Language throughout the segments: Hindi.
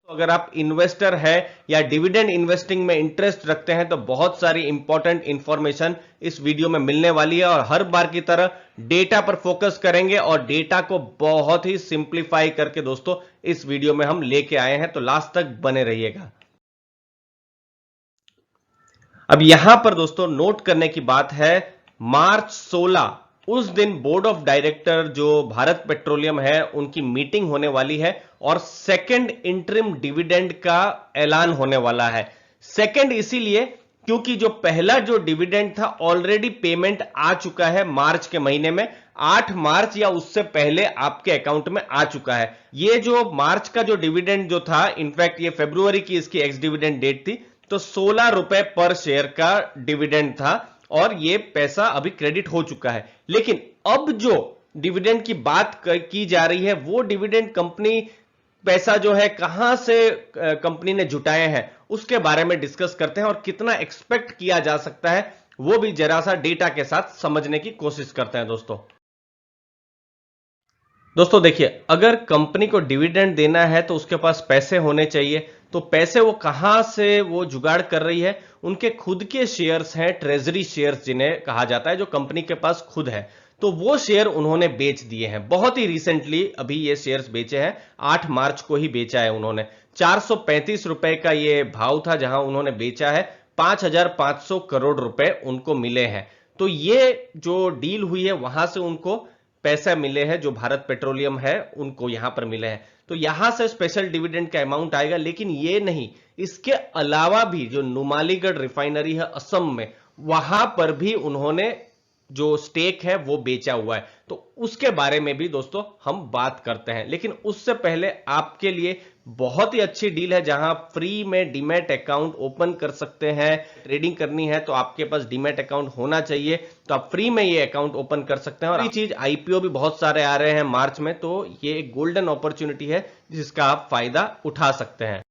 अगर आप इन्वेस्टर है या डिविडेंड इन्वेस्टिंग में इंटरेस्ट रखते हैं तो बहुत सारी इंपॉर्टेंट इंफॉर्मेशन इस वीडियो में मिलने वाली है और हर बार की तरह डेटा पर फोकस करेंगे और डेटा को बहुत ही सिंप्लीफाई करके दोस्तों इस वीडियो में हम लेके आए हैं, तो लास्ट तक बने रहिएगा। अब यहां पर दोस्तों नोट करने की बात है, मार्च 16 उस दिन बोर्ड ऑफ डायरेक्टर जो भारत पेट्रोलियम है उनकी मीटिंग होने वाली है और सेकंड इंटरिम डिविडेंड का ऐलान होने वाला है। सेकंड इसीलिए क्योंकि जो पहला जो डिविडेंड था ऑलरेडी पेमेंट आ चुका है मार्च के महीने में, 8 मार्च या उससे पहले आपके अकाउंट में आ चुका है। ये जो मार्च का जो डिविडेंड जो था, इनफैक्ट ये फरवरी की इसकी एक्स डिविडेंड डेट थी, तो 16 रुपए पर शेयर का डिविडेंड था और ये पैसा अभी क्रेडिट हो चुका है। लेकिन अब जो डिविडेंड की बात की जा रही है वो डिविडेंड कंपनी पैसा जो है कहां से कंपनी ने जुटाए हैं उसके बारे में डिस्कस करते हैं और कितना एक्सपेक्ट किया जा सकता है वो भी जरा सा डेटा के साथ समझने की कोशिश करते हैं। दोस्तों देखिए, अगर कंपनी को डिविडेंड देना है तो उसके पास पैसे होने चाहिए। तो पैसे वो कहां से वो जुगाड़ कर रही है, उनके खुद के शेयर्स हैं, ट्रेजरी शेयर्स जिन्हें कहा जाता है, जो कंपनी के पास खुद है। तो वो शेयर उन्होंने बेच दिए हैं बहुत ही रिसेंटली, अभी ये शेयर्स बेचे हैं, 8 मार्च को ही बेचा है उन्होंने। 435 रुपए का ये भाव था जहां उन्होंने बेचा है, 5,500 करोड़ रुपए उनको मिले हैं। तो ये जो डील हुई है वहां से उनको पैसे मिले हैं, जो भारत पेट्रोलियम है उनको यहां पर मिले हैं। तो यहां से स्पेशल डिविडेंड का अमाउंट आएगा। लेकिन ये नहीं, इसके अलावा भी जो नुमालीगढ़ रिफाइनरी है असम में, वहां पर भी उन्होंने जो स्टेक है वो बेचा हुआ है। तो उसके बारे में भी दोस्तों हम बात करते हैं। लेकिन उससे पहले आपके लिए बहुत ही अच्छी डील है जहां फ्री में डीमैट अकाउंट ओपन कर सकते हैं। ट्रेडिंग करनी है तो आपके पास डीमैट अकाउंट होना चाहिए, तो आप फ्री में ये अकाउंट ओपन कर सकते हैं। और ये चीज आईपीओ भी बहुत सारे आ रहे हैं मार्च में, तो ये एक गोल्डन अपॉर्चुनिटी है जिसका आप फायदा उठा सकते हैं।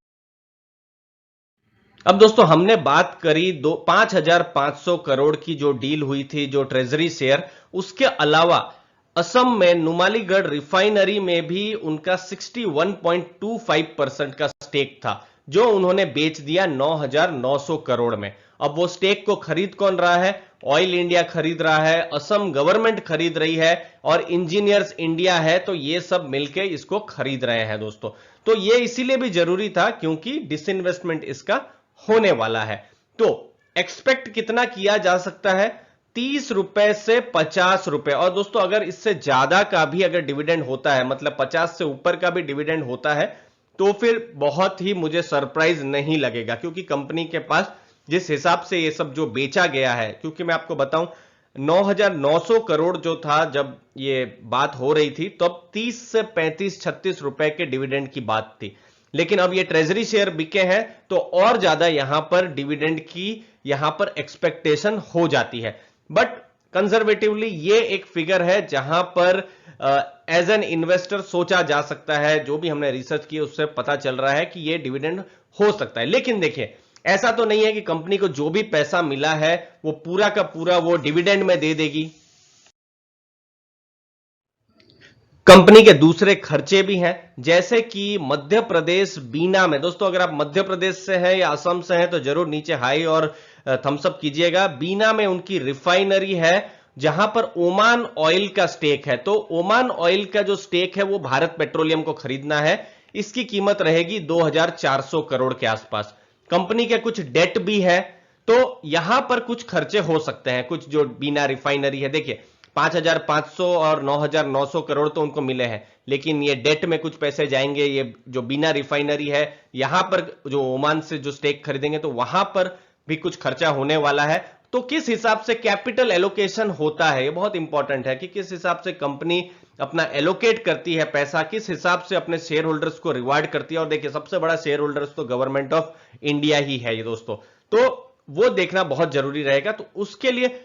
अब दोस्तों हमने बात करी 5,500 करोड़ की जो डील हुई थी, जो ट्रेजरी शेयर, उसके अलावा असम में नुमालीगढ़ रिफाइनरी में भी उनका 61.25% का स्टेक था जो उन्होंने बेच दिया 9,900 करोड़ में। अब वो स्टेक को खरीद कौन रहा है? ऑयल इंडिया खरीद रहा है, असम गवर्नमेंट खरीद रही है और इंजीनियर्स इंडिया है, तो ये सब मिलके इसको खरीद रहे हैं दोस्तों। तो ये इसीलिए भी जरूरी था क्योंकि डिसइन्वेस्टमेंट इसका होने वाला है। तो एक्सपेक्ट कितना किया जा सकता है? 30 रुपए से 50 रुपए। और दोस्तों अगर इससे ज्यादा का भी अगर डिविडेंड होता है, मतलब 50 से ऊपर का भी डिविडेंड होता है, तो फिर बहुत ही मुझे सरप्राइज नहीं लगेगा, क्योंकि कंपनी के पास जिस हिसाब से ये सब जो बेचा गया है, क्योंकि मैं आपको बताऊं 9,900 करोड़ जो था जब ये बात हो रही थी, तो अब 30 से 35-36 रुपए के डिविडेंड की बात थी। लेकिन अब ये ट्रेजरी शेयर बिके हैं तो और ज्यादा यहां पर डिविडेंड की यहां पर एक्सपेक्टेशन हो जाती है। बट कंजर्वेटिवली ये एक फिगर है जहां पर एज एन इन्वेस्टर सोचा जा सकता है। जो भी हमने रिसर्च की उससे पता चल रहा है कि ये डिविडेंड हो सकता है। लेकिन देखिए, ऐसा तो नहीं है कि कंपनी को जो भी पैसा मिला है वो पूरा का पूरा वो डिविडेंड में दे देगी। कंपनी के दूसरे खर्चे भी हैं, जैसे कि मध्य प्रदेश बीना में, दोस्तों अगर आप मध्य प्रदेश से हैं या असम से हैं तो जरूर नीचे हाई और थम्स अप कीजिएगा। बीना में उनकी रिफाइनरी है जहां पर ओमान ऑयल का स्टेक है। तो ओमान ऑयल का जो स्टेक है वो भारत पेट्रोलियम को खरीदना है। इसकी कीमत रहेगी 2,400 करोड़ के आसपास। कंपनी के कुछ डेट भी है, तो यहां पर कुछ खर्चे हो सकते हैं। कुछ जो बीना रिफाइनरी है, देखिए 5,500 और 9,900 करोड़ तो उनको मिले हैं, लेकिन ये डेट में कुछ पैसे जाएंगे। ये जो बीना रिफाइनरी है, यहां पर जो ओमान से जो स्टेक खरीदेंगे तो वहां पर भी कुछ खर्चा होने वाला है। तो किस हिसाब से कैपिटल एलोकेशन होता है, ये बहुत इंपॉर्टेंट है कि किस हिसाब से कंपनी अपना एलोकेट करती है पैसा, किस हिसाब से अपने शेयर होल्डर्स को रिवार्ड करती है। और देखिए सबसे बड़ा शेयर होल्डर्स तो गवर्नमेंट ऑफ इंडिया ही है ये दोस्तों, तो वो देखना बहुत जरूरी रहेगा। तो उसके लिए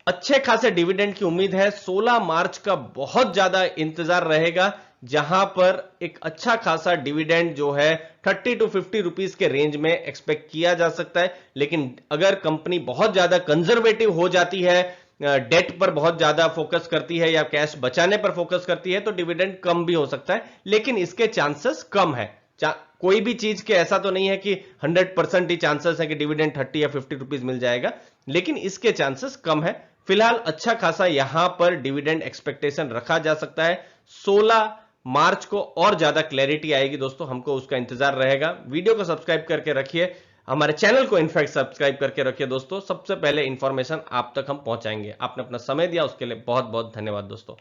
अच्छे खासे डिविडेंड की उम्मीद है। 16 मार्च का बहुत ज्यादा इंतजार रहेगा जहां पर एक अच्छा खासा डिविडेंड जो है 30 to 50 रुपीस के रेंज में एक्सपेक्ट किया जा सकता है। लेकिन अगर कंपनी बहुत ज्यादा कंजर्वेटिव हो जाती है, डेट पर बहुत ज्यादा फोकस करती है या कैश बचाने पर फोकस करती है, तो डिविडेंड कम भी हो सकता है, लेकिन इसके चांसेस कम है। कोई भी चीज के ऐसा तो नहीं है कि 100% ही चांसेस है कि डिविडेंड 30 या 50 रुपीज मिल जाएगा, लेकिन इसके चांसेस कम है। फिलहाल अच्छा खासा यहां पर डिविडेंड एक्सपेक्टेशन रखा जा सकता है। 16 मार्च को और ज्यादा क्लैरिटी आएगी दोस्तों, हमको उसका इंतजार रहेगा। वीडियो को सब्सक्राइब करके रखिए, हमारे चैनल को इनफैक्ट सब्सक्राइब करके रखिए दोस्तों, सबसे पहले इंफॉर्मेशन आप तक हम पहुंचाएंगे। आपने अपना समय दिया उसके लिए बहुत बहुत धन्यवाद दोस्तों।